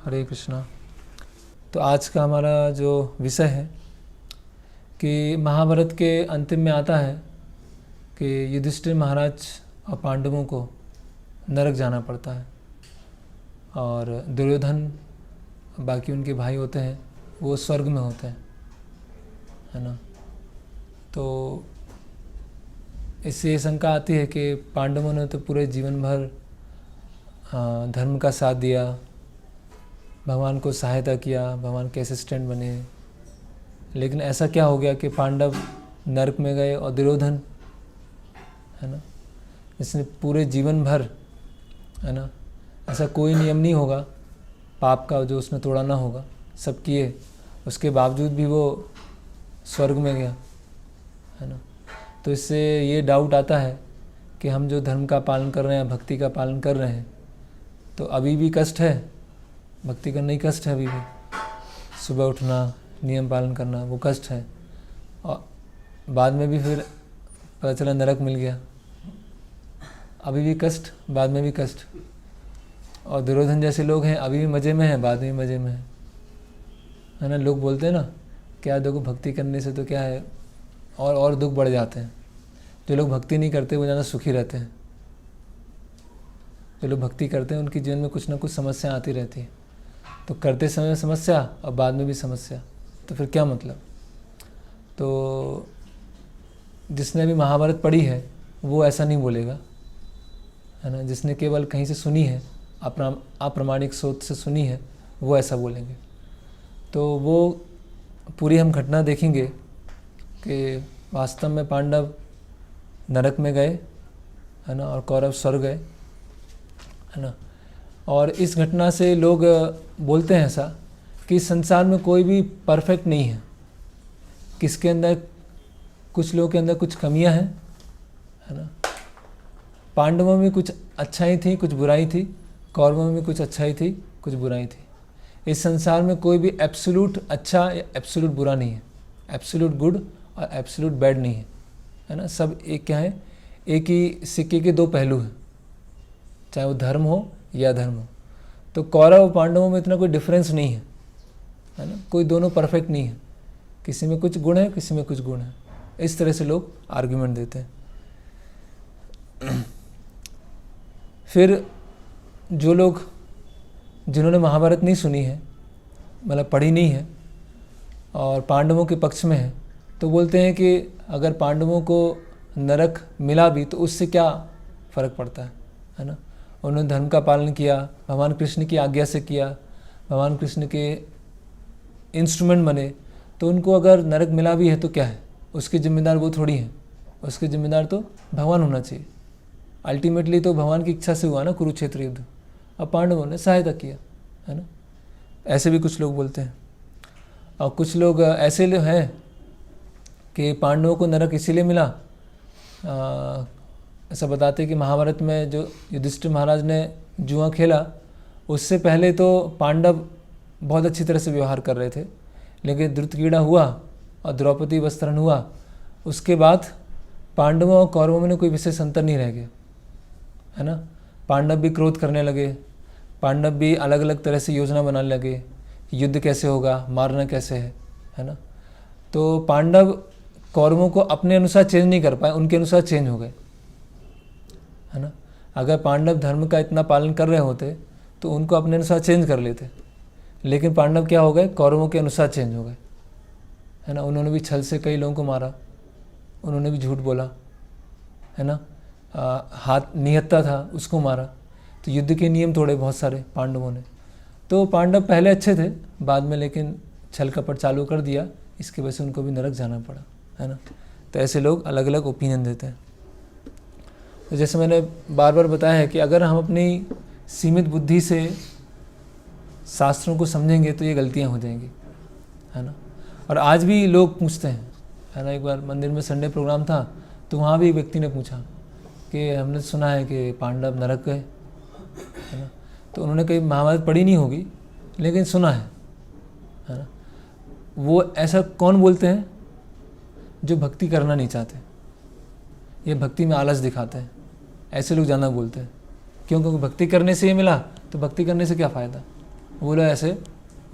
हरे कृष्णा। तो आज का हमारा जो विषय है कि महाभारत के अंतिम में आता है कि युधिष्ठिर महाराज और पांडवों को नरक जाना पड़ता है और दुर्योधन बाकी उनके भाई होते हैं वो स्वर्ग में होते हैं, है ना। तो इससे ये शंका आती है कि पांडवों ने तो पूरे जीवन भर धर्म का साथ दिया, भगवान को सहायता किया, भगवान के असिस्टेंट बने, लेकिन ऐसा क्या हो गया कि पांडव नरक में गए और दुर्योधन, है ना, इसने पूरे जीवन भर, है ना, ऐसा कोई नियम नहीं होगा पाप का जो उसने तोड़ा ना होगा, सब किए, उसके बावजूद भी वो स्वर्ग में गया, है ना। तो इससे ये डाउट आता है कि हम जो धर्म का पालन कर रहे हैं, भक्ति का पालन कर रहे हैं, तो अभी भी कष्ट है, भक्ति करना ही कष्ट है, अभी भी सुबह उठना, नियम पालन करना वो कष्ट है, और बाद में भी फिर पता चला नरक मिल गया, अभी भी कष्ट, बाद में भी कष्ट। और दुर्योधन जैसे लोग हैं अभी भी मज़े में हैं, बाद में भी मज़े में है ना। लोग बोलते हैं ना क्या देखो भक्ति करने से तो क्या है, और दुख बढ़ जाते हैं। जो लोग भक्ति नहीं करते वो ज़्यादा सुखी रहते हैं, जो लोग भक्ति करते हैं उनके जीवन में कुछ ना कुछ समस्या आती रहती है। तो करते समय समस्या और बाद में भी समस्या, तो फिर क्या मतलब। तो जिसने भी महाभारत पढ़ी है वो ऐसा नहीं बोलेगा, है ना। जिसने केवल कहीं से सुनी है, अप्रामाणिक स्रोत से सुनी है, वो ऐसा बोलेंगे। तो वो पूरी हम घटना देखेंगे कि वास्तव में पांडव नरक में गए, है ना, और कौरव स्वर्ग गए, है ना। और इस घटना से लोग बोलते हैं ऐसा कि इस संसार में कोई भी परफेक्ट नहीं है, किसके अंदर, कुछ लोगों के अंदर कुछ कमियां हैं, है ना। पांडवों में कुछ अच्छाई थी, कुछ बुराई थी, कौरवों में कुछ अच्छाई थी, कुछ बुराई थी। इस संसार में कोई भी एब्सोल्यूट अच्छा या एब्सोल्यूट बुरा नहीं है, एब्सोल्यूट गुड और एब्सोल्यूट बैड नहीं है ना। सब एक क्या है, एक ही सिक्के के दो पहलू हैं, चाहे वो धर्म हो या अधर्म हो। तो कौरव पांडवों में इतना कोई डिफरेंस नहीं है ना। कोई दोनों परफेक्ट नहीं है, किसी में कुछ गुण है, किसी में कुछ गुण है। इस तरह से लोग आर्ग्यूमेंट देते हैं। फिर जो लोग जिन्होंने महाभारत नहीं सुनी है, मतलब पढ़ी नहीं है, और पांडवों के पक्ष में है, तो बोलते हैं कि अगर पांडवों को नरक मिला भी तो उससे क्या फ़र्क पड़ता है ना। उन्होंने धर्म का पालन किया, भगवान कृष्ण की आज्ञा से किया, भगवान कृष्ण के इंस्ट्रूमेंट बने, तो उनको अगर नरक मिला भी है तो क्या है, उसके जिम्मेदार वो थोड़ी हैं, उसके जिम्मेदार तो भगवान होना चाहिए। अल्टीमेटली तो भगवान की इच्छा से हुआ ना कुरुक्षेत्र युद्ध, अब पांडवों ने सहायता किया, है ना। ऐसे भी कुछ लोग बोलते हैं। और कुछ लोग ऐसे लोग हैं कि पांडवों को नरक इसीलिए मिला, ऐसा बताते कि महाभारत में जो युधिष्ठिर महाराज ने जुआ खेला, उससे पहले तो पांडव बहुत अच्छी तरह से व्यवहार कर रहे थे, लेकिन द्रुतक्रीड़ा हुआ और द्रौपदी वस्त्रण हुआ, उसके बाद पांडवों और कौरवों में कोई विशेष अंतर नहीं रह गया, है ना। पांडव भी क्रोध करने लगे, पांडव भी अलग अलग तरह से योजना बनाने लगे, युद्ध कैसे होगा, मारना कैसे है ना। तो पांडव कौरवों को अपने अनुसार चेंज नहीं कर पाए, उनके अनुसार चेंज हो गए, है ना। अगर पांडव धर्म का इतना पालन कर रहे होते तो उनको अपने अनुसार चेंज कर लेते, लेकिन पांडव क्या हो गए, कौरवों के अनुसार चेंज हो गए, है ना। उन्होंने भी छल से कई लोगों को मारा, उन्होंने भी झूठ बोला, है ना। हाथ निहत्था था उसको मारा, तो युद्ध के नियम तोड़े बहुत सारे पांडवों ने। तो पांडव पहले अच्छे थे, बाद में लेकिन छल कपट चालू कर दिया, इसकी वजह से उनको भी नरक जाना पड़ा, है ना। तो ऐसे लोग अलग अलग ओपिनियन देते हैं। तो जैसे मैंने बार बार बताया है कि अगर हम अपनी सीमित बुद्धि से शास्त्रों को समझेंगे तो ये गलतियाँ हो जाएंगी, है ना। और आज भी लोग पूछते हैं, है ना। एक बार मंदिर में संडे प्रोग्राम था, तो वहाँ भी एक व्यक्ति ने पूछा कि हमने सुना है कि पांडव नरक गए, है ना। तो उन्होंने कहीं महाभारत पढ़ी नहीं होगी, लेकिन सुना है ना। वो ऐसा कौन बोलते हैं, जो भक्ति करना नहीं चाहते, ये भक्ति में आलस दिखाते हैं, ऐसे लोग ज़्यादा बोलते हैं। क्यों? क्योंकि भक्ति करने से ये मिला, तो भक्ति करने से क्या फ़ायदा, वो लोग ऐसे,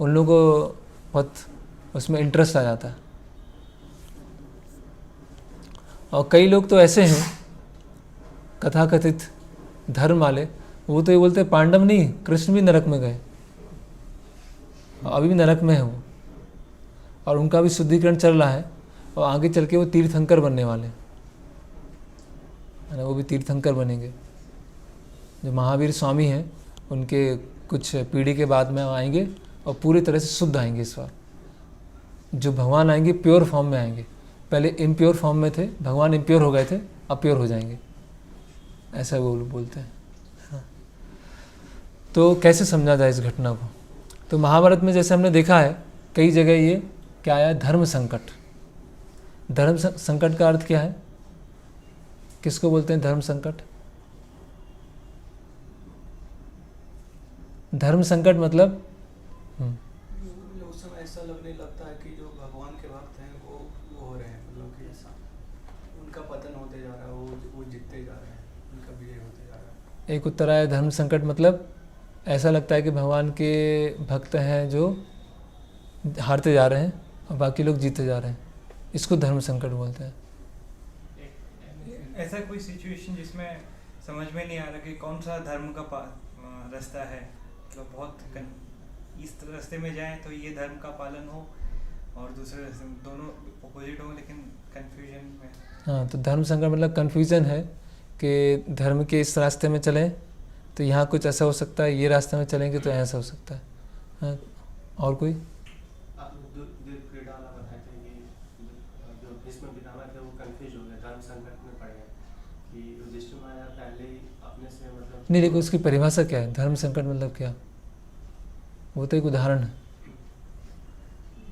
उन लोगों को बहुत उसमें इंटरेस्ट आ जाता है। और कई लोग तो ऐसे हैं कथाकथित धर्म वाले, वो तो ये बोलते हैं पांडव नहीं, कृष्ण भी नरक में गए, अभी भी नरक में है वो, और उनका भी शुद्धिकरण चल रहा है, और आगे चल के वो तीर्थंकर बनने वाले हैं, है ना, वो भी तीर्थंकर बनेंगे। जो महावीर स्वामी हैं उनके कुछ पीढ़ी के बाद में आएंगे और पूरी तरह से शुद्ध आएंगे इस बार। जो भगवान आएंगे प्योर फॉर्म में आएंगे, पहले इम्प्योर फॉर्म में थे, भगवान इम्प्योर हो गए थे, अब प्योर हो जाएंगे, ऐसा वो लोग बोलते हैं। हाँ। तो कैसे समझा जाए इस घटना को? तो महाभारत में जैसे हमने देखा है कई जगह ये क्या आया, धर्म संकट। धर्म संकट का अर्थ क्या है, किसको बोलते हैं धर्म संकट? धर्म संकट मतलब उस समय ऐसा लगने लगता है कि जो भगवान के भक्त हैं वो हो रहे हैं, मतलब कि ऐसा उनका पतन होते जा रहा है, वो जीतते जा रहे हैं, उनका विजय होते जा रहा है। एक उत्तर आया धर्म संकट मतलब ऐसा लगता है कि भगवान के भक्त हैं जो हारते जा रहे हैं और बाकी लोग जीते जा रहे हैं, इसको धर्म संकट बोलते हैं। ऐसा कोई सिचुएशन जिसमें समझ में नहीं आ रहा कि कौन सा धर्म का रास्ता है, तो बहुत इस रास्ते में जाएं तो ये धर्म का पालन हो और दूसरे रास्ते में दोनों अपोजिट हो, लेकिन कंफ्यूजन में। हाँ, तो धर्म संकट मतलब कंफ्यूजन है कि धर्म के इस रास्ते में चलें तो यहाँ कुछ ऐसा हो सकता है, ये रास्ते में चलेंगे तो ऐसा हो सकता है। हाँ, और कोई? नहीं, देखो उसकी परिभाषा क्या है, धर्म संकट मतलब क्या, वो तो एक उदाहरण है।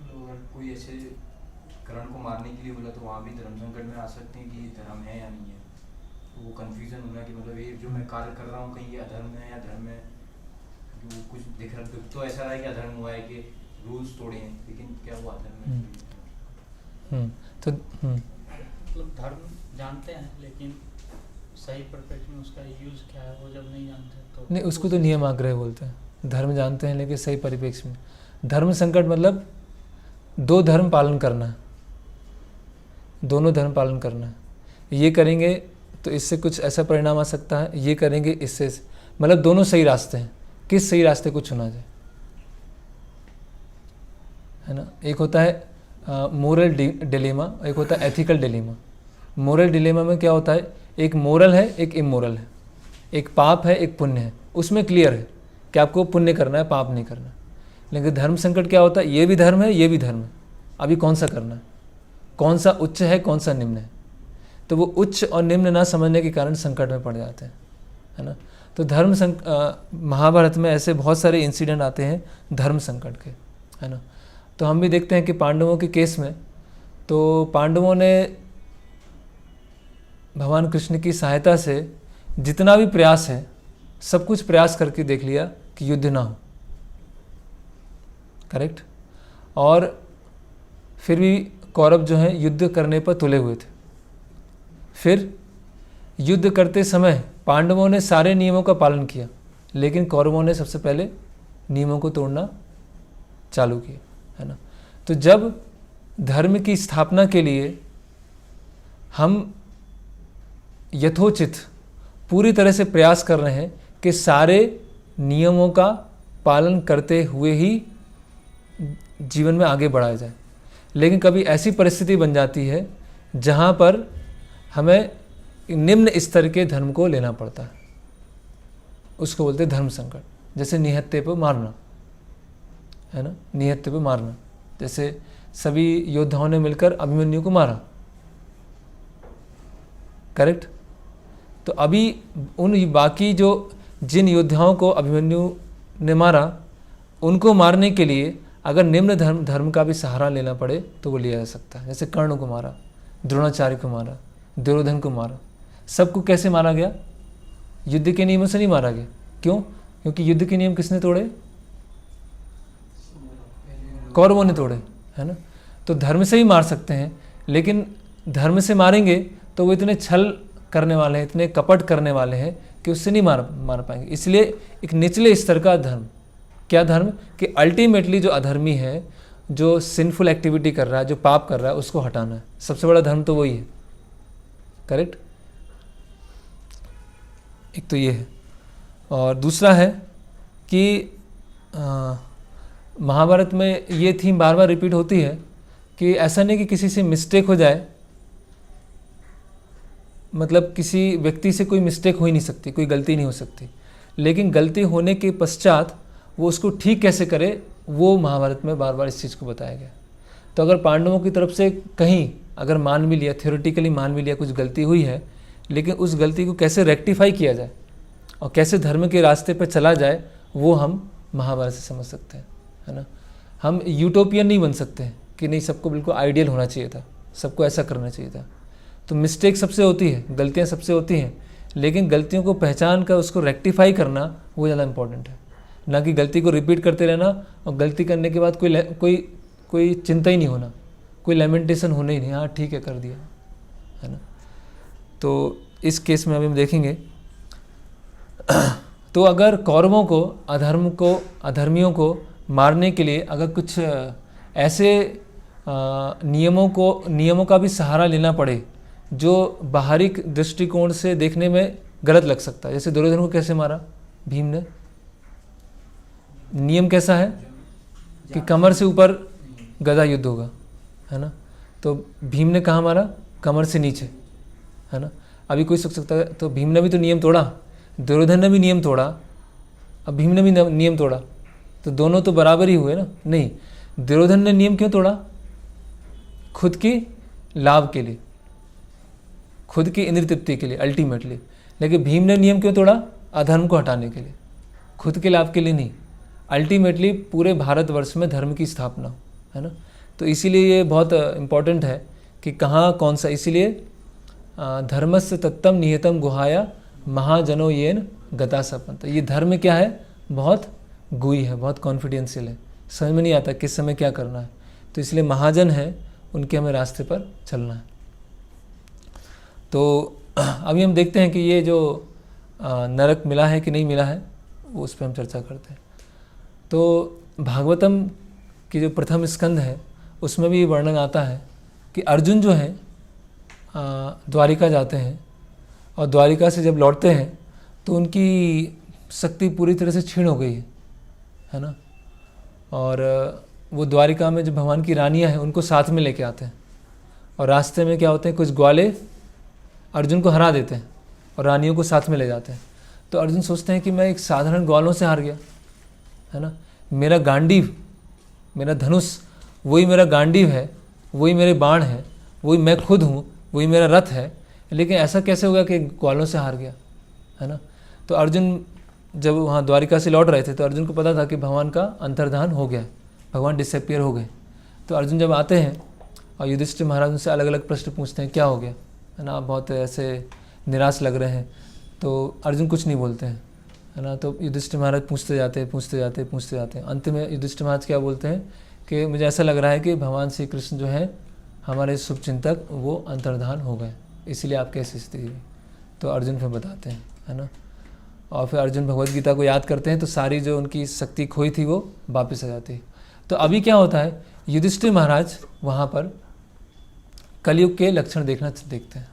अगर कोई ऐसे करण को मारने के लिए बोला तो वहाँ भी धर्म संकट में आ सकते हैं कि ये धर्म है या नहीं है, तो वो कंफ्यूजन होना कि मतलब ये जो मैं कार्य कर रहा हूँ कहीं ये अधर्म है या धर्म है, वो कुछ दिख रहा तो ऐसा रहा है कि अधर्म हुआ है कि रूल्स तोड़े हैं, लेकिन क्या वो अधर्म है? तो मतलब धर्म जानते हैं लेकिन सही परफेक्ट में उसका यूज क्या है वो जब नहीं जानते तो नहीं, उसको तो नियम आग्रह बोलते हैं। धर्म जानते हैं लेकिन सही परिप्रेक्ष्य में। धर्म संकट मतलब दो धर्म पालन करना है, दोनों धर्म पालन करना है। ये करेंगे तो इससे कुछ ऐसा परिणाम आ सकता है, ये करेंगे इससे, मतलब दोनों सही रास्ते हैं, किस सही रास्ते को चुना जाए, है ना। एक होता है मोरल डिलेमा, एक होता है एथिकल डिलेमा। मोरल डिलेमा में क्या होता है, एक मोरल है एक इमोरल है, एक पाप है एक पुण्य है, उसमें क्लियर है कि आपको पुण्य करना है, पाप नहीं करना। लेकिन धर्म संकट क्या होता है, ये भी धर्म है ये भी धर्म है, अभी कौन सा करना है, कौन सा उच्च है कौन सा निम्न है। तो वो उच्च और निम्न ना समझने के कारण संकट में पड़ जाते हैं, है ना। तो महाभारत में ऐसे बहुत सारे इंसिडेंट आते हैं धर्म संकट के, है ना। तो हम भी देखते हैं कि पांडवों के केस में तो पांडवों ने भगवान कृष्ण की सहायता से जितना भी प्रयास है सब कुछ प्रयास करके देख लिया कि युद्ध ना हो, करेक्ट। और फिर भी कौरव जो हैं युद्ध करने पर तुले हुए थे। फिर युद्ध करते समय पांडवों ने सारे नियमों का पालन किया, लेकिन कौरवों ने सबसे पहले नियमों को तोड़ना चालू किया, है ना। तो जब धर्म की स्थापना के लिए हम यथोचित पूरी तरह से प्रयास कर रहे हैं कि सारे नियमों का पालन करते हुए ही जीवन में आगे बढ़ाया जाए, लेकिन कभी ऐसी परिस्थिति बन जाती है जहाँ पर हमें निम्न स्तर के धर्म को लेना पड़ता है, उसको बोलते हैं धर्म संकट। जैसे निहत्थे पे मारना, है ना, निहत्थे पे मारना। जैसे सभी योद्धाओं ने मिलकर अभिमन्यु को मारा, करेक्ट। तो अभी उन बाकी जो जिन योद्धाओं को अभिमन्यु ने मारा उनको मारने के लिए अगर निम्न धर्म का भी सहारा लेना पड़े तो वो लिया जा सकता है। जैसे कर्ण को मारा, द्रोणाचार्य को मारा, दुर्योधन को मारा। सबको कैसे मारा गया, युद्ध के नियमों से नहीं मारा गया। क्यों? क्योंकि युद्ध के नियम किसने तोड़े, कौरवों ने तोड़े, है ना। तो धर्म से ही मार सकते हैं, लेकिन धर्म से मारेंगे तो वो इतने छल करने वाले हैं, इतने कपट करने वाले हैं कि उससे नहीं मार पाएंगे। इसलिए एक निचले स्तर का धर्म, क्या धर्म? कि अल्टीमेटली जो अधर्मी है, जो सिंफुल एक्टिविटी कर रहा है, जो पाप कर रहा है, उसको हटाना है। सबसे बड़ा धर्म तो वही है। करेक्ट? एक तो ये है, और दूसरा है कि महाभारत में ये थीम बार बार रिपीट होती है कि ऐसा नहीं कि किसी से मिस्टेक हो जाए, मतलब किसी व्यक्ति से कोई मिस्टेक हो ही नहीं सकती, कोई गलती नहीं हो सकती, लेकिन गलती होने के पश्चात वो उसको ठीक कैसे करे, वो महाभारत में बार बार इस चीज़ को बताया गया। तो अगर पांडवों की तरफ से कहीं अगर मान भी लिया, थ्योरेटिकली मान भी लिया कुछ गलती हुई है, लेकिन उस गलती को कैसे रेक्टिफाई किया जाए और कैसे धर्म के रास्ते पर चला जाए, वो हम महाभारत से समझ सकते हैं, है ना। हम यूटोपियन नहीं बन सकते कि नहीं सबको बिल्कुल आइडियल होना चाहिए था, सबको ऐसा करना चाहिए था। तो मिस्टेक सबसे होती है, गलतियाँ सबसे होती हैं, लेकिन गलतियों को पहचान कर उसको रेक्टिफाई करना वो ज़्यादा इंपॉर्टेंट है, ना कि गलती को रिपीट करते रहना और गलती करने के बाद कोई चिंता ही नहीं होना, कोई लेमेंटेशन होना ही नहीं, हाँ ठीक है कर दिया, है ना। तो इस केस में अभी हम देखेंगे तो अगर कौरवों को अधर्मियों को मारने के लिए अगर कुछ ऐसे नियमों का भी सहारा लेना पड़े जो बाहरी दृष्टिकोण से देखने में गलत लग सकता है, जैसे दुर्योधन को कैसे मारा भीम ने, नियम कैसा है कि कमर से ऊपर गदा युद्ध होगा, है ना। तो भीम ने कहाँ मारा? कमर से नीचे, है ना। अभी कोई सोच सकता है तो भीम ने भी तो नियम तोड़ा, दुर्योधन ने भी नियम तोड़ा, अब भीम ने भी नियम तोड़ा, तो दोनों तो बराबर ही हुए ना। नहीं, दुर्योधन ने नियम क्यों तोड़ा? खुद की लाभ के लिए, खुद की इंद्रिय तृप्ति के लिए अल्टीमेटली। लेकिन भीम ने नियम क्यों तोड़ा? अधर्म को हटाने के लिए, खुद के लाभ के लिए नहीं, अल्टीमेटली पूरे भारतवर्ष में धर्म की स्थापना, है ना। तो इसीलिए ये बहुत इम्पॉर्टेंट है कि कहाँ कौन सा, इसीलिए धर्मस्य तत्तम निहितम गुहाया महाजनो येन गता सपंत। ये धर्म क्या है? बहुत गुई है, बहुत कॉन्फिडेंशियल है, समझ में नहीं आता किस समय क्या करना है। तो इसलिए महाजन है, उनके हमें रास्ते पर चलना है। तो अभी हम देखते हैं कि ये जो नरक मिला है कि नहीं मिला है, वो उस पर हम चर्चा करते हैं। तो भागवतम की जो प्रथम स्कंद है उसमें भी वर्णन आता है कि अर्जुन जो है द्वारिका जाते हैं और द्वारिका से जब लौटते हैं तो उनकी शक्ति पूरी तरह से क्षीण हो गई है ना। और वो द्वारिका में जो भगवान की रानियां हैं उनको साथ में लेके आते हैं, और रास्ते में क्या होते हैं, कुछ ग्वाले अर्जुन को हरा देते हैं और रानियों को साथ में ले जाते हैं। तो अर्जुन सोचते हैं कि मैं एक साधारण ग्वालों से हार गया, है ना। मेरा गांडीव, मेरा धनुष, वही मेरा गांडीव है, वही मेरे बाण है, वही मैं खुद हूँ, वही मेरा रथ है, लेकिन ऐसा कैसे होगा कि ग्वालों से हार गया, है ना। तो अर्जुन जब वहाँ द्वारिका से लौट रहे थे तो अर्जुन को पता था कि भगवान का अंतर्धान हो गया, भगवान डिसअपियर हो गए। तो अर्जुन जब आते हैं और युधिष्ठिर महाराज उनसे अलग अलग प्रश्न पूछते हैं, क्या हो गया, है ना, आप बहुत ऐसे निराश लग रहे हैं। तो अर्जुन कुछ नहीं बोलते हैं, है ना। तो युधिष्ठिर महाराज पूछते जाते हैं। अंत में युधिष्ठिर महाराज क्या बोलते हैं कि मुझे ऐसा लग रहा है कि भगवान श्री कृष्ण जो है हमारे शुभचिंतक, वो अंतर्धान हो गए, इसलिए आपकी ऐसी स्थिति हुई। तो अर्जुन फिर बताते हैं, है ना। और फिर अर्जुन भगवद गीता को याद करते हैं तो सारी जो उनकी शक्ति खोई थी वो वापस आ जाती है। तो अभी क्या होता है, युधिष्ठिर महाराज वहाँ पर कलयुग के लक्षण देखते हैं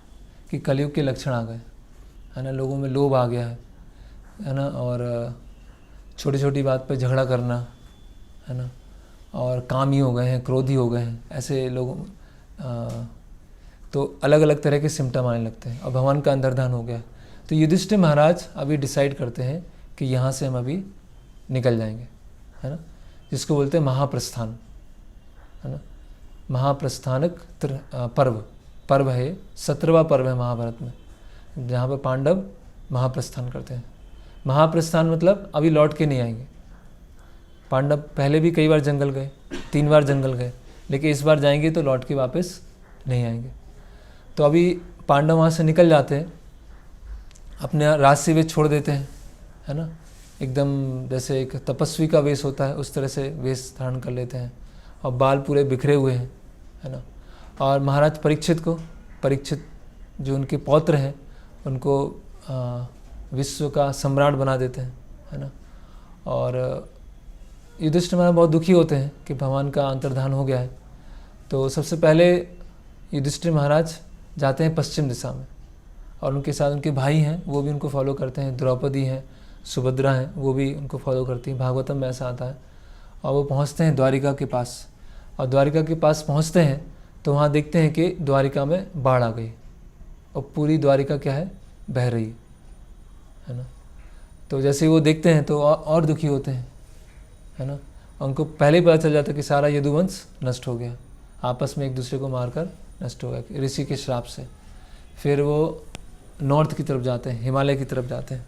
कि कलयुग के लक्षण आ गए, है ना। लोगों में लोभ आ गया है ना, और छोटी छोटी बात पर झगड़ा करना, है ना, और कामी हो गए हैं, क्रोधी हो गए हैं, ऐसे लोगों तो अलग अलग तरह के सिम्टम आने लगते हैं और भगवान का अंतर्धान हो गया। तो युधिष्ठिर महाराज अभी डिसाइड करते हैं कि यहाँ से हम अभी निकल जाएंगे, है ना, जिसको बोलते हैं महाप्रस्थान, है ना। महाप्रस्थानक पर्व है, 17वां पर्व है महाभारत में, जहाँ पर पांडव महाप्रस्थान करते हैं। महाप्रस्थान मतलब अभी लौट के नहीं आएंगे। पांडव पहले भी कई बार जंगल गए, 3 बार जंगल गए, लेकिन इस बार जाएंगे तो लौट के वापस नहीं आएंगे। तो अभी पांडव वहाँ से निकल जाते हैं, अपने राज से वेश छोड़ देते हैं, है ना, एकदम जैसे एक तपस्वी का वेश होता है उस तरह से वेश धारण कर लेते हैं, और बाल पूरे बिखरे हुए हैं, है ना। और महाराज परीक्षित जो उनके पौत्र हैं उनको विश्व का सम्राट बना देते हैं, है ना। और युधिष्ठिर महाराज बहुत दुखी होते हैं कि भगवान का अंतर्धान हो गया है। तो सबसे पहले युधिष्ठिर महाराज जाते हैं पश्चिम दिशा में, और उनके साथ उनके भाई हैं, वो भी उनको फॉलो करते हैं। द्रौपदी हैं, सुभद्रा हैं, वो भी उनको फॉलो करती हैं। भागवतम में ऐसा आता है। और वो पहुंचते हैं द्वारिका के पास, और द्वारिका के पास पहुंचते हैं तो वहाँ देखते हैं कि द्वारिका में बाढ़ आ गई और पूरी द्वारिका क्या है, बह रही है ना। तो जैसे ही वो देखते हैं तो और दुखी होते हैं, है ना। उनको पहले ही पता चल जाता है कि सारा यदुवंश नष्ट हो गया, आपस में एक दूसरे को मारकर नष्ट हो गया ऋषि के श्राप से। फिर वो नॉर्थ की तरफ जाते हैं, हिमालय की तरफ जाते हैं,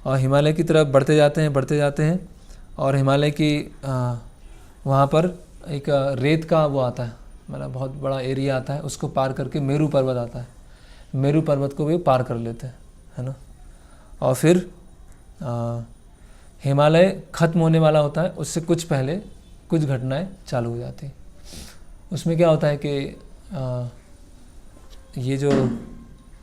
और हिमालय की तरफ बढ़ते जाते हैं और हिमालय की वहाँ पर एक रेत का वो आता है, मतलब बहुत बड़ा एरिया आता है, उसको पार करके मेरू पर्वत आता है। मेरू पर्वत को भी पार कर लेते हैं, है ना। और फिर हिमालय ख़त्म होने वाला होता है, उससे कुछ पहले कुछ घटनाएं चालू हो जाती हैं। उसमें क्या होता है कि ये जो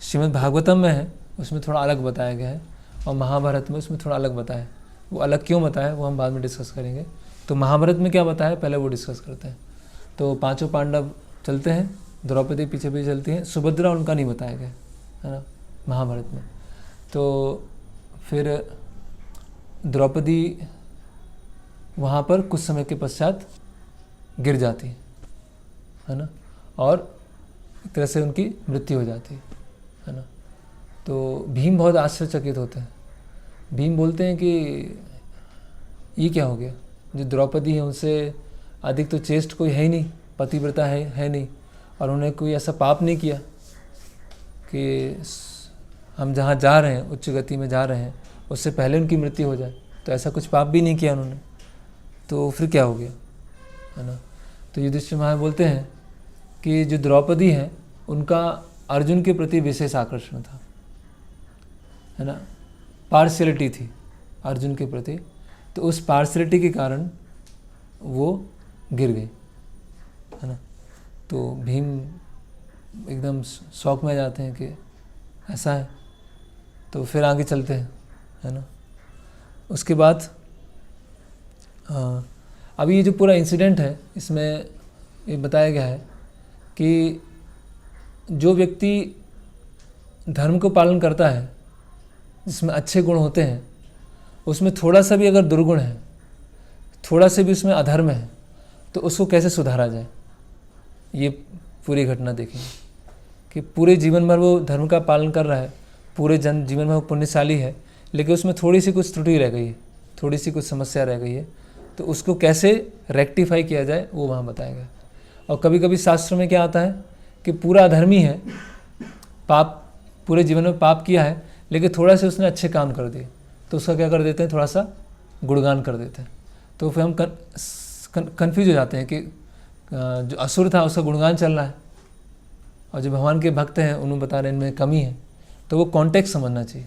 श्रीमद् भागवतम में है उसमें थोड़ा अलग बताया गया है, और महाभारत में उसमें थोड़ा अलग बताया है। वो अलग क्यों बताया वो हम बाद में डिस्कस करेंगे। तो महाभारत में क्या बताया पहले वो डिस्कस करते हैं। तो पांचों पांडव चलते हैं, द्रौपदी पीछे पीछे चलती हैं, सुभद्रा उनका नहीं बताया गया, है ना, महाभारत में। तो फिर द्रौपदी वहाँ पर कुछ समय के पश्चात गिर जाती है ना, और एक तरह से उनकी मृत्यु हो जाती है ना। तो भीम बहुत आश्चर्यचकित होते हैं। भीम बोलते हैं कि ये क्या हो गया, जो द्रौपदी है उनसे अधिक तो चेष्ट कोई है ही नहीं, पतिव्रता है नहीं, और उन्हें कोई ऐसा पाप नहीं किया कि हम जहाँ जा रहे हैं, उच्च गति में जा रहे हैं, उससे पहले उनकी मृत्यु हो जाए। तो ऐसा कुछ पाप भी नहीं किया उन्होंने, तो फिर क्या हो गया, है ना। तो युधिष्ठिर महाराज बोलते हैं कि जो द्रौपदी है उनका अर्जुन के प्रति विशेष आकर्षण था, है ना, पार्शियलिटी थी अर्जुन के प्रति। तो उस पार्शियलिटी के कारण वो गिर गई, है ना। तो भीम एकदम शौक में आ जाते हैं कि ऐसा है। तो फिर आगे चलते हैं, है ना। उसके बाद अभी ये जो पूरा इंसिडेंट है इसमें ये बताया गया है कि जो व्यक्ति धर्म को पालन करता है, जिसमें अच्छे गुण होते हैं, उसमें थोड़ा सा भी अगर दुर्गुण है, थोड़ा से भी उसमें अधर्म है, तो उसको कैसे सुधारा जाए, ये पूरी घटना देखेंगे कि पूरे जीवन भर वो धर्म का पालन कर रहा है, पूरे जीवन में वो पुण्यशाली है, लेकिन उसमें थोड़ी सी कुछ त्रुटि रह गई है, थोड़ी सी कुछ समस्या रह गई है, तो उसको कैसे रेक्टिफाई किया जाए वो वहाँ बताया गया। और कभी कभी शास्त्र में क्या आता है कि पूरा अधर्मी है, पाप पूरे जीवन में पाप किया है, लेकिन थोड़ा से उसने अच्छे काम कर दिए, तो उसका क्या कर देते हैं, थोड़ा सा गुणगान कर देते हैं। तो फिर हम कन्फ्यूज हो जाते हैं कि जो असुर था उसका गुणगान चल रहा है, और जो भगवान के भक्त हैं उन्हें बता रहे हैं इनमें कमी है। तो वो कॉन्टेक्स्ट समझना चाहिए।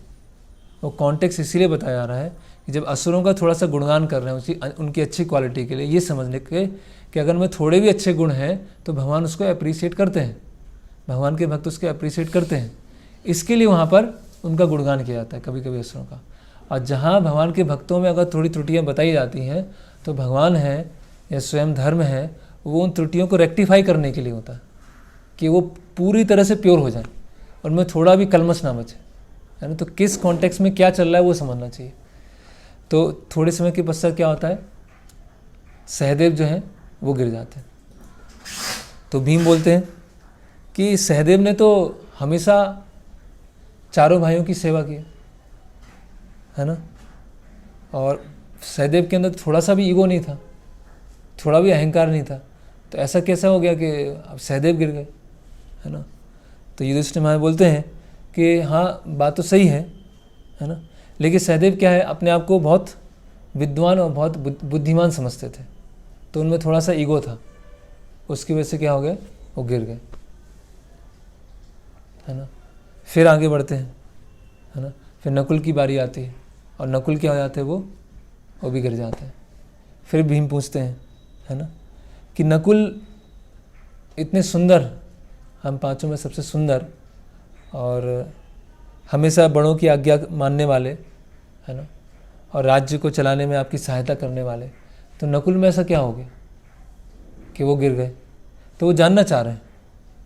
वो कॉन्टेक्स्ट इसीलिए बताया जा रहा है कि जब असुरों का थोड़ा सा गुणगान कर रहे हैं उनकी अच्छी क्वालिटी के लिए, ये समझने के कि अगर में थोड़े भी अच्छे गुण हैं तो भगवान उसको अप्रिशिएट करते हैं, भगवान के भक्त उसके अप्रिशिएट करते हैं। इसके लिए वहाँ पर उनका गुणगान किया जाता है कभी कभी असुरों का। और जहाँ भगवान के भक्तों में अगर थोड़ी त्रुटियाँ बताई जाती हैं तो भगवान है या स्वयं धर्म है, वो उन त्रुटियों को रेक्टिफाई करने के लिए होता है कि वो पूरी तरह से प्योर हो जाए, उनमें थोड़ा भी कलमश ना बचे, है ना। तो किस कॉन्टेक्स्ट में क्या चल रहा है वो समझना चाहिए। तो थोड़े समय के पश्चात क्या होता है, सहदेव जो हैं वो गिर जाते हैं। तो भीम बोलते हैं कि सहदेव ने तो हमेशा चारों भाइयों की सेवा की, है ना, और सहदेव के अंदर थोड़ा सा भी ईगो नहीं था, थोड़ा भी अहंकार नहीं था, तो ऐसा कैसा हो गया कि अब सहदेव गिर गए, है ना। तो युधिष्ठिर महाराज बोलते हैं कि हाँ बात तो सही है ना, लेकिन सहदेव क्या है, अपने आप को बहुत विद्वान और बहुत बुद्धिमान समझते थे, तो उनमें थोड़ा सा ईगो था, उसकी वजह से क्या हो गया, वो गिर गए, है ना। फिर आगे बढ़ते हैं, है ना। फिर नकुल की बारी आती है, और नकुल क्या हो जाते हैं, वो भी गिर जाते हैं। फिर भीम पूछते हैं, है ना, कि नकुल इतने सुंदर, हम पांचों में सबसे सुंदर और हमेशा बड़ों की आज्ञा मानने वाले, है ना, और राज्य को चलाने में आपकी सहायता करने वाले, तो नकुल में ऐसा क्या हो गया कि वो गिर गए? तो वो जानना चाह रहे हैं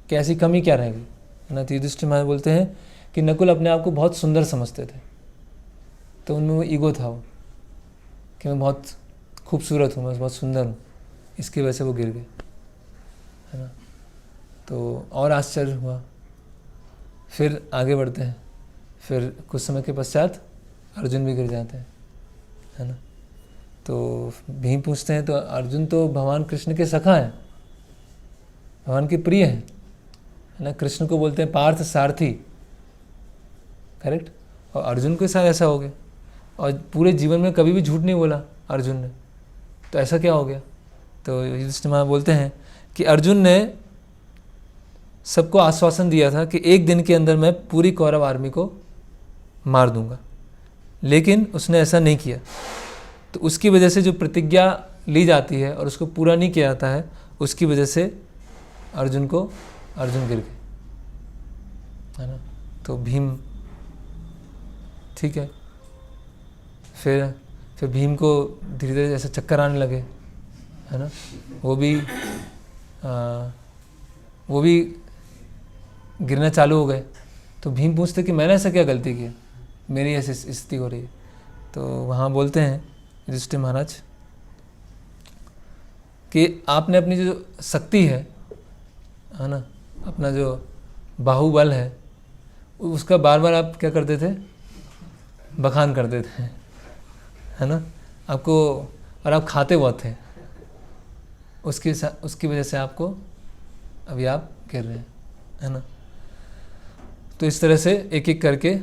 कि ऐसी कमी क्या रह गई, है ना। तो युधिष्ठिर महाराज बोलते हैं कि नकुल अपने आप को बहुत सुंदर समझते थे, तो उनमें वो ईगो था, वो कि मैं बहुत खूबसूरत हूँ, मैं बहुत सुंदर हूँ, इसकी वजह से वो गिर गए, है ना। तो और आश्चर्य हुआ। फिर आगे बढ़ते हैं, फिर कुछ समय के पश्चात अर्जुन भी गिर जाते हैं, है ना। तो भीम पूछते हैं, तो अर्जुन तो भगवान कृष्ण के सखा हैं, भगवान के प्रिय हैं, है ना। कृष्ण को बोलते हैं पार्थ सारथी, करेक्ट। और अर्जुन के साथ ऐसा हो गया, और पूरे जीवन में कभी भी झूठ नहीं बोला अर्जुन ने, तो ऐसा क्या हो गया? तो युधिष्ठिर महाराज बोलते हैं कि अर्जुन ने सबको आश्वासन दिया था कि एक दिन के अंदर मैं पूरी कौरव आर्मी को मार दूंगा, लेकिन उसने ऐसा नहीं किया। तो उसकी वजह से जो प्रतिज्ञा ली जाती है और उसको पूरा नहीं किया जाता है, उसकी वजह से अर्जुन गिर गए, है ना। तो भीम, ठीक है, फिर भीम को धीरे धीरे ऐसे चक्कर आने लगे, है ना। वो भी गिरना चालू हो गए। तो भीम पूछते कि मैंने ऐसा क्या गलती किया, मेरी ऐसी स्थिति हो रही है। तो वहाँ बोलते हैं युधिष्ठिर महाराज कि आपने अपनी जो शक्ति है ना, अपना जो बाहुबल है, उसका बार बार आप क्या करते थे, बखान करते थे, है ना। आपको, और आप खाते बहुत थे, उसकी वजह से आपको अभी आप गिर रहे हैं, है ना। तो इस तरह से एक एक करके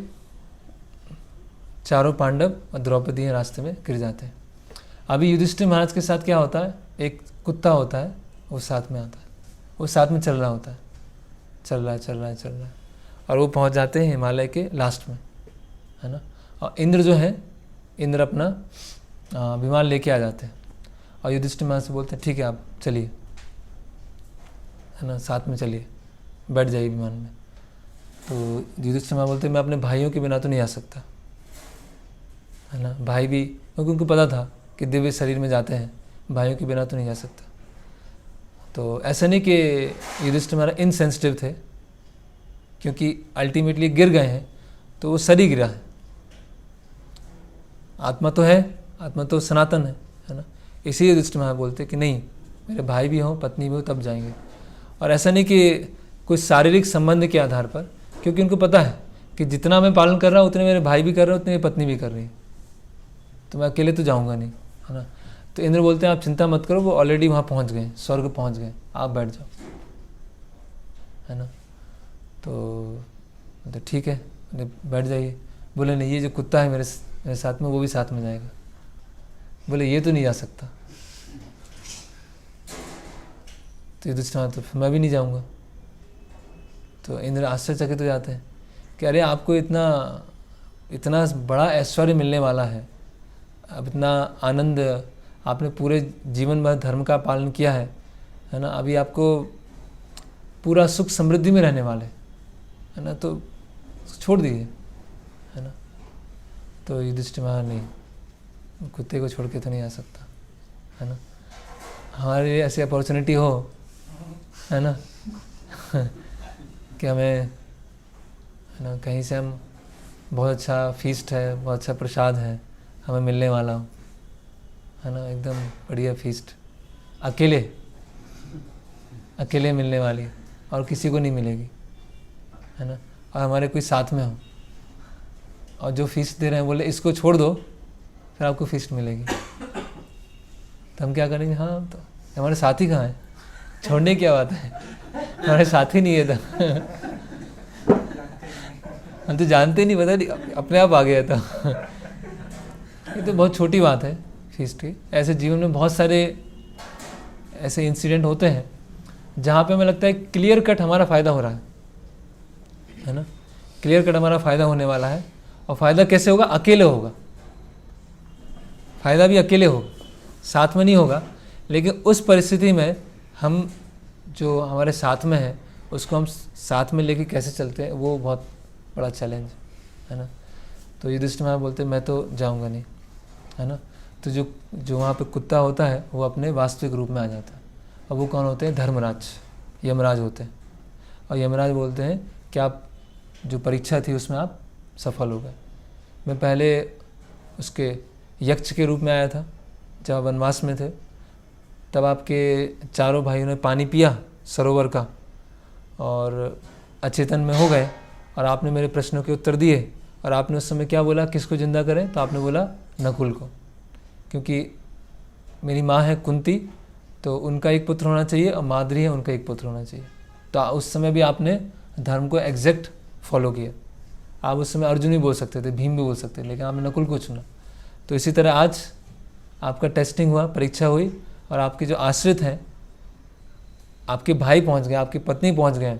चारों पांडव और द्रौपदी रास्ते में गिर जाते हैं। अभी युधिष्ठिर महाराज के साथ क्या होता है, एक कुत्ता होता है, वो साथ में आता है, वो साथ में चल रहा होता है, चल रहा है, और वो पहुंच जाते हैं हिमालय के लास्ट में, है ना। और इंद्र जो है, इंद्र अपना विमान लेके आ जाते हैं, और युधिष्ठिर महाराज से बोलते हैं ठीक है आप चलिए, है ना, साथ में चलिए, बैठ जाइए विमान में। तो युधिष्ठिर महाराज बोलते हैं मैं अपने भाइयों के बिना तो नहीं आ सकता, है ना। भाई भी, क्योंकि उनको पता था कि दिव्य शरीर में जाते हैं, भाइयों के बिना तो नहीं जा सकता। तो ऐसा नहीं कि युधिष्ठिर महाराज इनसेंसिटिव थे, क्योंकि अल्टीमेटली गिर गए हैं तो वो शरीर गिरा है, आत्मा तो है, आत्मा तो सनातन है ना। इसीलिए युधिष्ठिर महाराज बोलते कि नहीं, मेरे भाई भी हों, पत्नी भी हो, तब जाएंगे। और ऐसा नहीं कि कोई शारीरिक संबंध के आधार पर, क्योंकि उनको पता है कि जितना मैं पालन कर रहा हूँ उतने मेरे भाई भी कर रहे हैं, उतनी मेरी पत्नी भी कर रही है, तो मैं अकेले तो जाऊँगा नहीं, है ना। तो इंद्र बोलते हैं आप चिंता मत करो, वो ऑलरेडी वहाँ पहुँच गए, स्वर्ग पहुँच गए, आप बैठ जाओ, है ना। तो ठीक है, बैठ जाइए। बोले नहीं, ये जो कुत्ता है मेरे साथ में, वो भी साथ में जाएगा। बोले ये तो नहीं जा सकता। तो युधिष्ठिर तो फिर मैं भी नहीं जाऊँगा। तो इंद्र आश्चर्यचकित हो जाते हैं कि अरे आपको इतना बड़ा ऐश्वर्य मिलने वाला है, अब इतना आनंद, आपने पूरे जीवन भर धर्म का पालन किया है ना, अभी आपको पूरा सुख समृद्धि में रहने वाले, है ना, तो छोड़ दीजिए, है ना। तो युधिष्ठिर महाराज नहीं, कुत्ते को छोड़ के तो नहीं आ सकता, है ना। हमारे लिए ऐसी अपॉर्चुनिटी हो, है ना, कि हमें, है ना, कहीं से हम बहुत अच्छा फीस्ट है, बहुत अच्छा प्रसाद है हमें मिलने वाला हो, है ना, एकदम बढ़िया फीस्ट, अकेले मिलने वाली, और किसी को नहीं मिलेगी, है ना। और हमारे कोई साथ में हो, और जो फीस्ट दे रहे हैं बोले इसको छोड़ दो फिर आपको फीस्ट मिलेगी, तो हम क्या करेंगे, हाँ तो हमारे साथी कहाँ हैं, छोड़ने की क्या बात है, हमारे साथी नहीं है तो हम तो जानते नहीं, पता नहीं अपने आप आ गया था। ये तो बहुत छोटी बात है फीस्ट की। ऐसे जीवन में बहुत सारे ऐसे इंसिडेंट होते हैं जहाँ पे हमें लगता है क्लियर कट हमारा फ़ायदा हो रहा है ना, क्लियर कट हमारा फ़ायदा होने वाला है। और फ़ायदा कैसे होगा, अकेले होगा, फ़ायदा भी अकेले होगा, साथ में नहीं होगा। लेकिन उस परिस्थिति में हम जो हमारे साथ में है उसको हम साथ में लेके कैसे चलते हैं, वो बहुत बड़ा चैलेंज है ना। तो युधिष्ठिर महाराज बोलते मैं तो जाऊंगा नहीं, है ना। तो जो जो वहाँ पे कुत्ता होता है वो अपने वास्तविक रूप में आ जाता है। और वो कौन होते हैं? धर्मराज, यमराज होते हैं। और यमराज बोलते हैं कि आप जो परीक्षा थी उसमें आप सफल हो गए। मैं पहले उसके यक्ष के रूप में आया था जब आप वनवास में थे, तब आपके चारों भाइयों ने पानी पिया सरोवर का और अचेतन में हो गए, और आपने मेरे प्रश्नों के उत्तर दिए। और आपने उस समय क्या बोला, किसको जिंदा करें? तो आपने बोला नकुल को, क्योंकि मेरी माँ है कुंती, तो उनका एक पुत्र होना चाहिए, और माद्री है उनका एक पुत्र होना चाहिए। तो उस समय भी आपने धर्म को एग्जैक्ट फॉलो किया। आप उस समय अर्जुन भी बोल सकते थे, भीम भी बोल सकते थे, लेकिन आपने नकुल को चुना। तो इसी तरह आज आपका टेस्टिंग हुआ, परीक्षा हुई, और आपके जो आश्रित हैं, आपके भाई पहुंच गए, आपकी पत्नी पहुंच गए,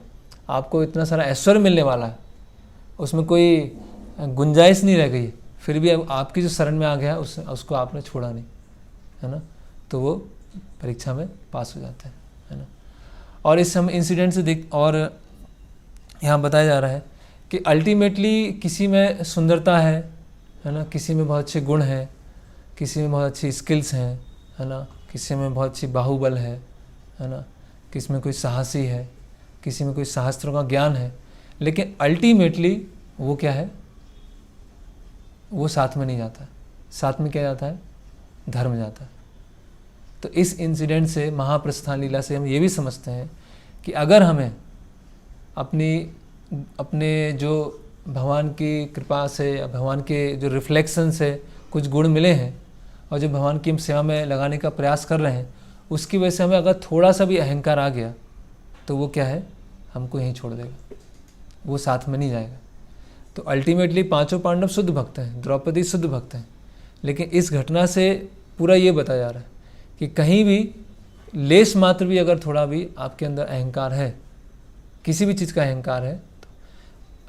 आपको इतना सारा ऐश्वर्य मिलने वाला है, उसमें कोई गुंजाइश नहीं रह गई, फिर भी आपकी जो शरण में आ गया उसको आपने छोड़ा नहीं, है ना। तो वो परीक्षा में पास हो जाते हैं, है ना। और इस हम इंसिडेंट से और यहाँ बताया जा रहा है कि अल्टीमेटली किसी में सुंदरता है ना, किसी में बहुत अच्छे गुण हैं, किसी में बहुत अच्छी स्किल्स हैं, है ना, किसी में बहुत अच्छी बाहुबल है ना, किसी में कोई साहसी है, किसी में कोई शास्त्रों का ज्ञान है, लेकिन अल्टीमेटली वो क्या है, वो साथ में नहीं जाता है। साथ में क्या जाता है? धर्म जाता है। तो इस इंसिडेंट से, महाप्रस्थान लीला से हम ये भी समझते हैं कि अगर हमें अपने जो भगवान की कृपा से या भगवान के जो रिफ्लेक्शन से कुछ गुण मिले हैं, और जो भगवान की हम सेवा में लगाने का प्रयास कर रहे हैं, उसकी वजह से हमें अगर थोड़ा सा भी अहंकार आ गया तो वो क्या है, हमको यहीं छोड़ देगा, वो साथ में नहीं जाएगा। तो अल्टीमेटली पांचों पांडव शुद्ध भक्त हैं, द्रौपदी शुद्ध भक्त हैं, लेकिन इस घटना से पूरा ये बताया जा रहा है कि कहीं भी लेश मात्र भी अगर थोड़ा भी आपके अंदर अहंकार है, किसी भी चीज़ का अहंकार है, तो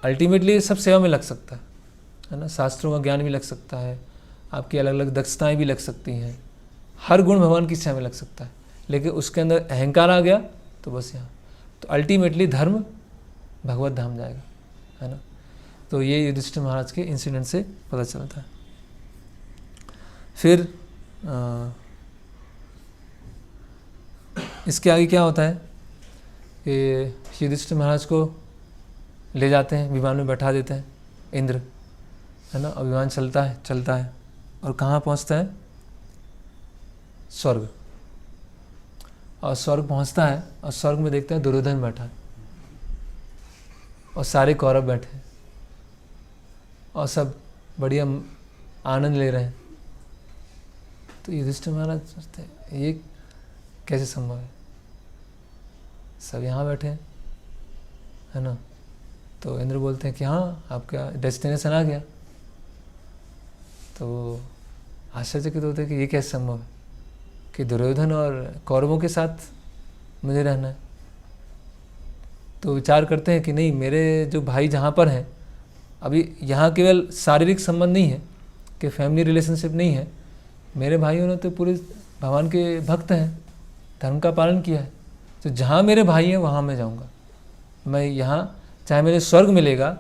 अल्टीमेटली सब सेवा में लग सकता है ना। शास्त्रों का ज्ञान भी लग सकता है, आपकी अलग अलग दक्षताएं भी लग सकती हैं, हर गुण भगवान की सेवा में लग सकता है, लेकिन उसके अंदर अहंकार आ गया तो बस यहाँ, तो अल्टीमेटली धर्म भगवत धाम जाएगा, है ना। तो ये युधिष्ठिर महाराज के इंसिडेंट से पता चलता है। फिर इसके आगे क्या होता है कि युधिष्ठिर महाराज को ले जाते हैं, विमान में बैठा देते हैं इंद्र, है ना, और विमान चलता है और कहाँ पहुँचता है? स्वर्ग। और स्वर्ग पहुँचता है और स्वर्ग में देखता है दुर्योधन बैठा है और सारे कौरव बैठे हैं और सब बढ़िया आनंद ले रहे हैं। तो युधिष्ठिर महाराज सोचते हैं ये कैसे संभव है, सब यहाँ बैठे हैं, है ना। तो इंद्र बोलते हैं कि हाँ, आपका डेस्टिनेशन आ गया। तो आश्चर्यचकित होते हैं कि ये कैसे संभव है कि दुर्योधन और कौरवों के साथ मुझे रहना है। तो विचार करते हैं कि नहीं, मेरे जो भाई जहाँ पर हैं, अभी यहाँ केवल शारीरिक संबंध नहीं है कि फैमिली रिलेशनशिप नहीं है, मेरे भाइयों ने तो पूरे भगवान के भक्त हैं, धर्म का पालन किया है। तो जहाँ मेरे भाई हैं वहाँ मैं जाऊँगा। मैं यहाँ चाहे मेरे स्वर्ग मिलेगा,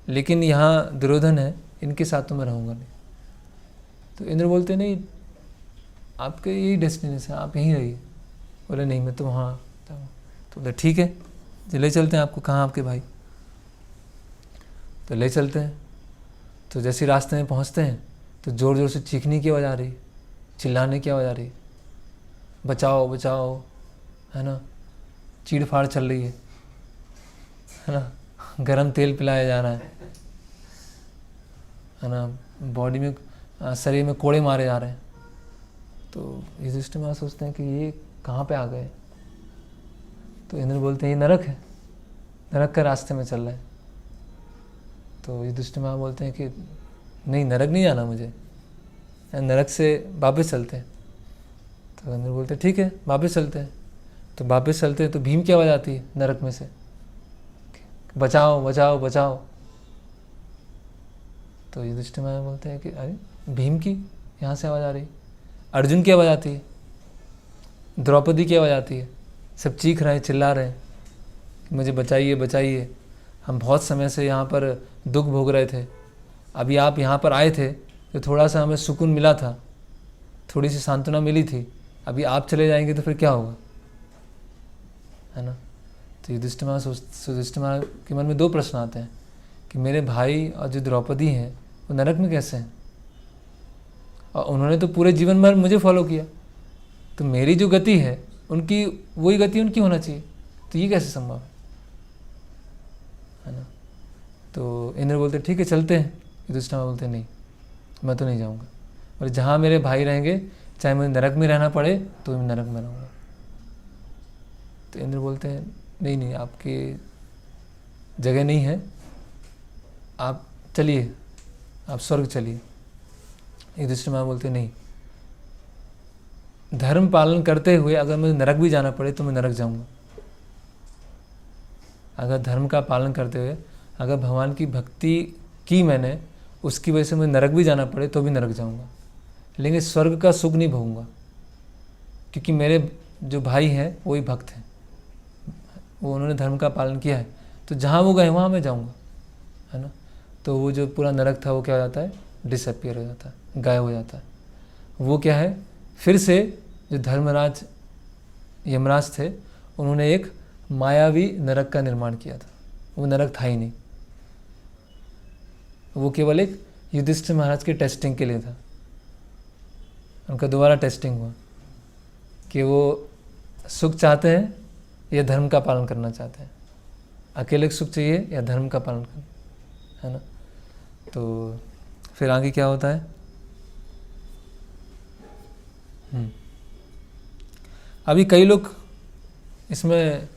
लेकिन यहाँ दुर्योधन है, इनके साथ तो मैं रहूँगा नहीं। तो इंद्र बोलते नहीं, आपके यही डेस्टिनेशन है, आप यहीं रहिए। बोले नहीं, मैं तो वहाँ जाऊँगा। तो बोले ठीक है, ले चलते हैं आपको। कहाँ आपके भाई? तो ले चलते हैं। तो जैसे रास्ते में पहुँचते हैं तो ज़ोर ज़ोर से चीखने की आवाज़ आ रही, चिल्लाने की आवाज़ आ रही, बचाओ बचाओ, है ना। चीड़ फाड़ चल रही है ना, गरम तेल पिलाया जा रहा है ना, बॉडी में, शरीर में कोड़े मारे जा रहे हैं। तो युधिष्ठिर महाराज सोचते हैं कि ये कहाँ पे आ गए। तो इंद्र बोलते हैं ये नरक है, नरक के रास्ते में चल रहे हैं। तो युधिष्ठिर महाराज बोलते हैं कि नहीं, नरक नहीं जाना मुझे, नरक से वापस चलते हैं। तो इंद्र बोलते हैं ठीक है, वापस चलते हैं। तो वापस चलते हैं तो भीम की आवाज़ आती है नरक में से, बचाओ बचाओ बचाओ। तो युधिष्ठिर महाराज बोलते हैं कि अरे भीम की यहाँ से आवाज़ आ रही, अर्जुन की आवाज़ आती है, द्रौपदी की आवाज़ आती है, सब चीख रहे हैं, चिल्ला रहे हैं कि मुझे बचाइए बचाइए, हम बहुत समय से यहाँ पर दुख भोग रहे थे, अभी आप यहाँ पर आए थे जो थोड़ा सा हमें सुकून मिला था, थोड़ी सी सांत्वना मिली थी, अभी आप चले जाएंगे तो फिर क्या होगा, है ना। तो युधिष्ठिर महाराज के मन में 2 प्रश्न आते हैं कि मेरे भाई और जो द्रौपदी हैं वो नरक में कैसे हैं, और उन्होंने तो पूरे जीवन भर मुझे फॉलो किया, तो मेरी जो गति है उनकी वही गति उनकी होना चाहिए, तो ये कैसे संभव है ना। तो इंद्र बोलते ठीक है चलते हैं, युधिष्ठिर बोलते नहीं, मैं तो नहीं जाऊँगा, और जहाँ मेरे भाई रहेंगे चाहे मुझे नरक में रहना पड़े तो मैं नरक में रहूँगा। तो इंद्र बोलते हैं नहीं नहीं, आपकी जगह नहीं है, आप चलिए, आप स्वर्ग चलिए। युधिष्ठिर महाराज बोलते नहीं, धर्म पालन करते हुए अगर मुझे नरक भी जाना पड़े तो मैं नरक जाऊंगा। अगर धर्म का पालन करते हुए अगर भगवान की भक्ति की मैंने, उसकी वजह से मुझे नरक भी जाना पड़े तो भी नरक जाऊंगा, लेकिन स्वर्ग का सुख नहीं भोगूंगा, क्योंकि मेरे जो भाई हैं वो ही भक्त हैं, वो उन्होंने धर्म का पालन किया है, तो जहाँ वो गए वहाँ मैं जाऊँगा, है ना। तो वो जो पूरा नरक था वो क्या हो जाता है, डिसअपियर हो जाता है, गायब हो जाता है। वो क्या है, फिर से जो धर्मराज यमराज थे उन्होंने एक मायावी नरक का निर्माण किया था, वो नरक था ही नहीं, वो केवल एक युधिष्ठिर महाराज के टेस्टिंग के लिए था। उनका दोबारा टेस्टिंग हुआ कि वो सुख चाहते हैं या धर्म का पालन करना चाहते हैं, अकेले सुख चाहिए या धर्म का पालन करना, है ना। तो फिर आगे क्या होता है, अभी कई लोग इसमें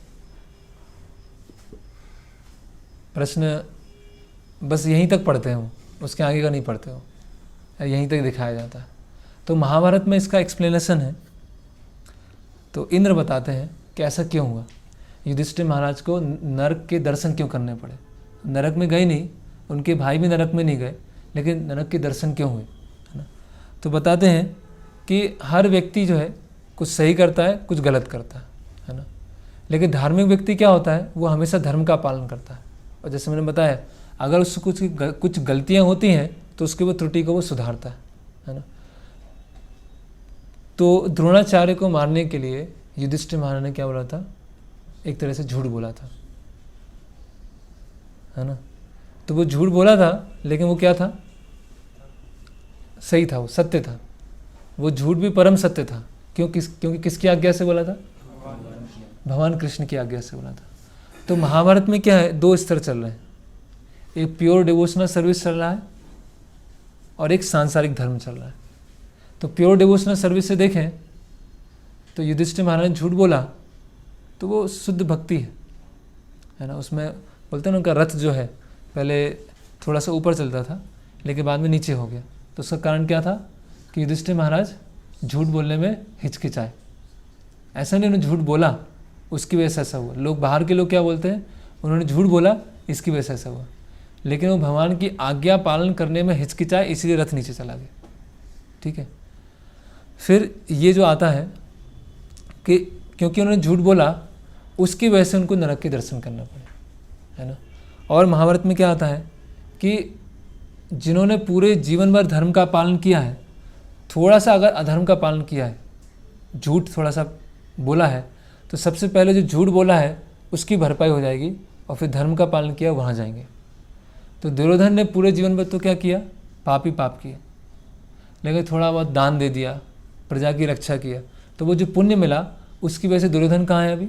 प्रश्न बस यहीं तक पढ़ते हो, उसके आगे का नहीं पढ़ते हो, यहीं तक दिखाया जाता है। तो महाभारत में इसका एक्सप्लेनेशन है। तो इंद्र बताते हैं कि ऐसा क्यों हुआ, युधिष्ठिर महाराज को नरक के दर्शन क्यों करने पड़े। नरक में गए नहीं, उनके भाई भी नरक में नहीं गए, लेकिन नरक के दर्शन क्यों हुए, है ना। तो बताते हैं कि हर व्यक्ति जो है कुछ सही करता है, कुछ गलत करता है ना। लेकिन धार्मिक व्यक्ति क्या होता है, वो हमेशा धर्म का पालन करता है, और जैसे मैंने बताया अगर उससे कुछ गलतियाँ होती हैं तो उसके वो त्रुटि को वो सुधारता है ना। तो द्रोणाचार्य को मारने के लिए युधिष्ठिर महाराज ने क्या बोला था, एक तरह से झूठ बोला था, है ना। तो वो झूठ बोला था, लेकिन वो क्या था, सही था, वो सत्य था। वो झूठ भी परम सत्य था, क्योंकि किसकी आज्ञा से बोला था, भगवान कृष्ण की आज्ञा से बोला था। तो महाभारत में क्या है, 2 स्तर चल रहे हैं, एक प्योर डिवोशनल सर्विस चल रहा है और एक सांसारिक धर्म चल रहा है। तो प्योर डिवोशनल सर्विस से देखें तो युधिष्ठिर महाराज ने झूठ बोला तो वो शुद्ध भक्ति है ना। उसमें बोलते हैं ना, उनका रथ जो है पहले थोड़ा सा ऊपर चलता था लेकिन बाद में नीचे हो गया। तो उसका कारण क्या था कि युधिष्ठिर महाराज झूठ बोलने में हिचकिचाए। ऐसा नहीं उन्होंने झूठ बोला उसकी वजह से ऐसा हुआ। लोग बाहर के लोग क्या बोलते हैं, उन्होंने झूठ बोला इसकी वजह से ऐसा हुआ, लेकिन वो भगवान की आज्ञा पालन करने में हिचकिचाए, इसीलिए रथ नीचे चला गया। ठीक है। फिर ये जो आता है कि क्योंकि उन्होंने झूठ बोला उसकी वजह से उनको नरक के दर्शन करना पड़े, है ना। और महाभारत में क्या आता है कि जिन्होंने पूरे जीवन भर धर्म का पालन किया है, थोड़ा सा अगर अधर्म का पालन किया है, झूठ थोड़ा सा बोला है, तो सबसे पहले जो झूठ बोला है उसकी भरपाई हो जाएगी और फिर धर्म का पालन किया वहाँ जाएंगे। तो दुर्योधन ने पूरे जीवन भर तो क्या किया, पाप ही पाप किया, लेकिन थोड़ा बहुत दान दे दिया, प्रजा की रक्षा किया, तो वो जो पुण्य मिला उसकी वजह से दुर्योधन कहाँ है अभी,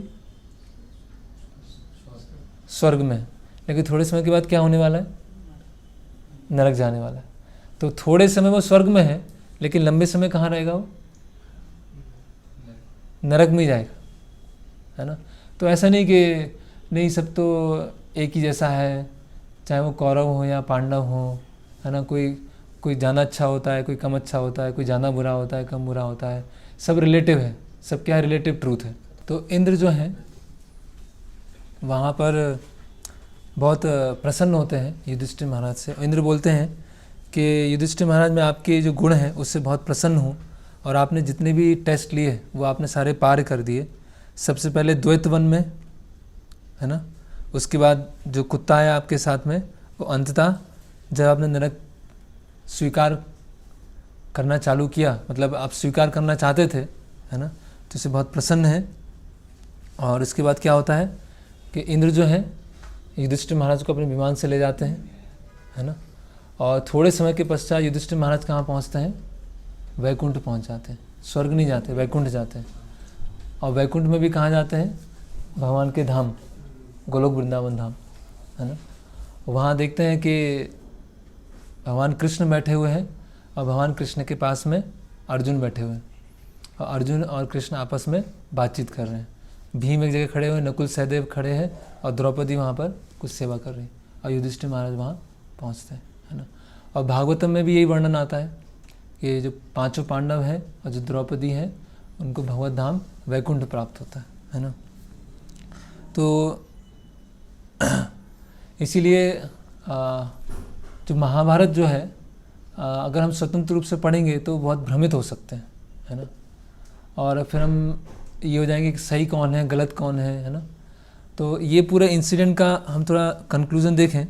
स्वर्ग में। लेकिन थोड़े समय के बाद क्या होने वाला है, नरक जाने वाला है। तो थोड़े समय वो स्वर्ग में है, लेकिन लंबे समय कहाँ रहेगा, वो नरक में ही जाएगा, है ना। तो ऐसा नहीं कि नहीं सब तो एक ही जैसा है, चाहे वो कौरव हो या पांडव हो, है ना। कोई ज़्यादा अच्छा होता है, कोई कम अच्छा होता है, कोई ज़्यादा बुरा होता है, कम बुरा होता है, सब रिलेटिव है, सब क्या रिलेटिव ट्रूथ है। तो इंद्र जो हैं वहाँ पर बहुत प्रसन्न होते हैं युधिष्ठिर महाराज से। इंद्र बोलते हैं कि युधिष्ठिर महाराज मैं आपके जो गुण हैं उससे बहुत प्रसन्न हूँ, और आपने जितने भी टेस्ट लिए वो आपने सारे पार कर दिए। सबसे पहले द्वैत वन में, है ना, उसके बाद जो कुत्ता है आपके साथ में, वो अंततः जब आपने नरक स्वीकार करना चालू किया, मतलब आप स्वीकार करना चाहते थे, है ना, तो इससे बहुत प्रसन्न है। और इसके बाद क्या होता है कि इंद्र जो है युधिष्ठिर महाराज को अपने विमान से ले जाते हैं, है ना, और थोड़े समय के पश्चात युधिष्ठिर महाराज कहाँ पहुँचते हैं? वैकुंठ पहुँच जाते हैं। स्वर्ग नहीं जाते, वैकुंठ जाते हैं। और वैकुंठ में भी कहाँ जाते हैं? भगवान के धाम, गोलोक वृंदावन धाम, है ना। वहाँ देखते हैं कि भगवान कृष्ण बैठे हुए हैं और भगवान कृष्ण के पास में अर्जुन बैठे हुए हैं, और अर्जुन और कृष्ण आपस में बातचीत कर रहे हैं। भीम एक जगह खड़े हुए, नकुल सहदेव खड़े हैं, और द्रौपदी वहाँ पर कुछ सेवा कर रही है, और युधिष्ठिर महाराज वहाँ पहुँचते हैं, है ना। और भागवतम में भी यही वर्णन आता है कि जो 5 पांडव हैं और जो द्रौपदी हैं उनको भगवत धाम वैकुंठ प्राप्त होता है ना। तो इसीलिए जो महाभारत जो है, अगर हम स्वतंत्र रूप से पढ़ेंगे तो बहुत भ्रमित हो सकते हैं, है ना, और फिर हम ये हो जाएंगे कि सही कौन है, गलत कौन है ना। तो ये पूरे इंसिडेंट का हम थोड़ा कंक्लूजन देखें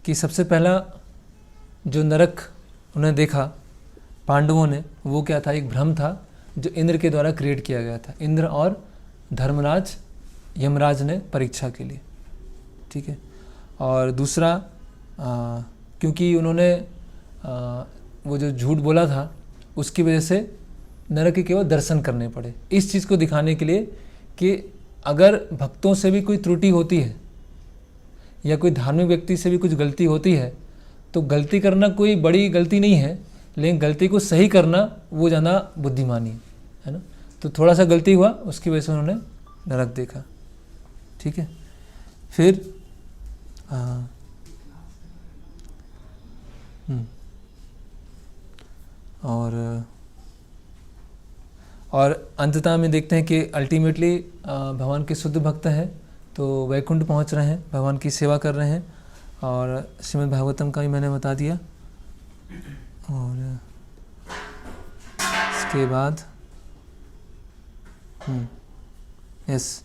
कि सबसे पहला जो नरक उन्हें देखा पांडवों ने, वो क्या था? एक भ्रम था जो इंद्र के द्वारा क्रिएट किया गया था, इंद्र और धर्मराज यमराज ने परीक्षा के लिए, ठीक है। और दूसरा क्योंकि उन्होंने वो जो झूठ बोला था उसकी वजह से नरक के केवल दर्शन करने पड़े। इस चीज़ को दिखाने के लिए कि अगर भक्तों से भी कोई त्रुटि होती है या कोई धार्मिक व्यक्ति से भी कुछ गलती होती है तो गलती करना कोई बड़ी गलती नहीं है, लेकिन गलती को सही करना वो ज़्यादा बुद्धिमानी है ना। तो थोड़ा सा गलती हुआ, उसकी वजह से उन्होंने नरक देखा, ठीक है। फिर और अंततः में देखते हैं कि अल्टीमेटली भगवान के शुद्ध भक्त हैं तो वैकुंठ पहुंच रहे हैं, भगवान की सेवा कर रहे हैं। और श्रीमद् भागवतम का भी मैंने बता दिया। और इसके बाद यस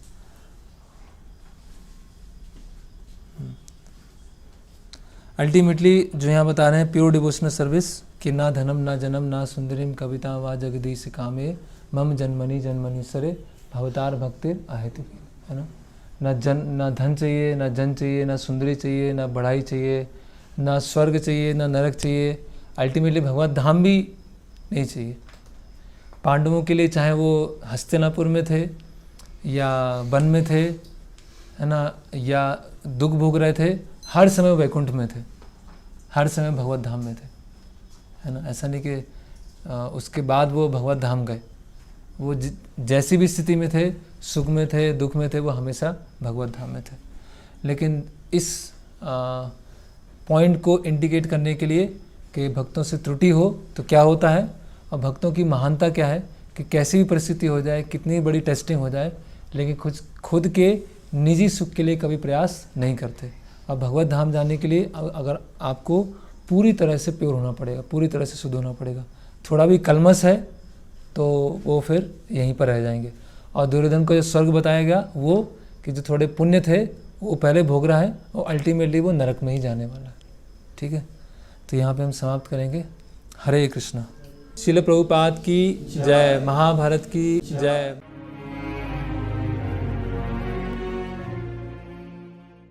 अल्टीमेटली जो यहाँ बता रहे हैं प्योर डिवोशनल सर्विस कि ना धनम ना जन्म ना सुंदरिम कविता वा जगदीश कामे मम जन्मनि जन्मनि सरे भवतार भक्तिर आहेति, है ना। ना धन चाहिए, ना जन चाहिए, ना सुंदरी चाहिए, ना बढ़ाई चाहिए, ना स्वर्ग चाहिए, ना नरक चाहिए, अल्टीमेटली भगवत धाम भी नहीं चाहिए। पांडवों के लिए चाहे वो हस्तिनापुर में थे या वन में थे, है ना, या दुख भोग रहे थे, हर समय वैकुंठ में थे, हर समय भगवत धाम में थे, है ना। ऐसा नहीं कि उसके बाद वो भगवत धाम गए, वो जैसी भी स्थिति में थे, सुख में थे, दुख में थे, वो हमेशा भगवत धाम में थे। लेकिन इस पॉइंट को इंडिकेट करने के लिए कि भक्तों से त्रुटि हो तो क्या होता है और भक्तों की महानता क्या है कि कैसी भी परिस्थिति हो जाए, कितनी बड़ी टेस्टिंग हो जाए, लेकिन खुद के निजी सुख के लिए कभी प्रयास नहीं करते। और भगवत धाम जाने के लिए अगर आपको पूरी तरह से प्योर होना पड़ेगा, पूरी तरह से शुद्ध होना पड़ेगा। थोड़ा भी कलमस है तो वो फिर यहीं पर रह जाएंगे। और दुर्योधन को जो स्वर्ग बताया गया वो कि जो थोड़े पुण्य थे वो पहले भोग रहा है और अल्टीमेटली वो नरक में ही जाने वाला है, ठीक है। तो यहाँ पे हम समाप्त करेंगे। हरे कृष्णा। श्रील प्रभुपाद की जय, महाभारत की जय।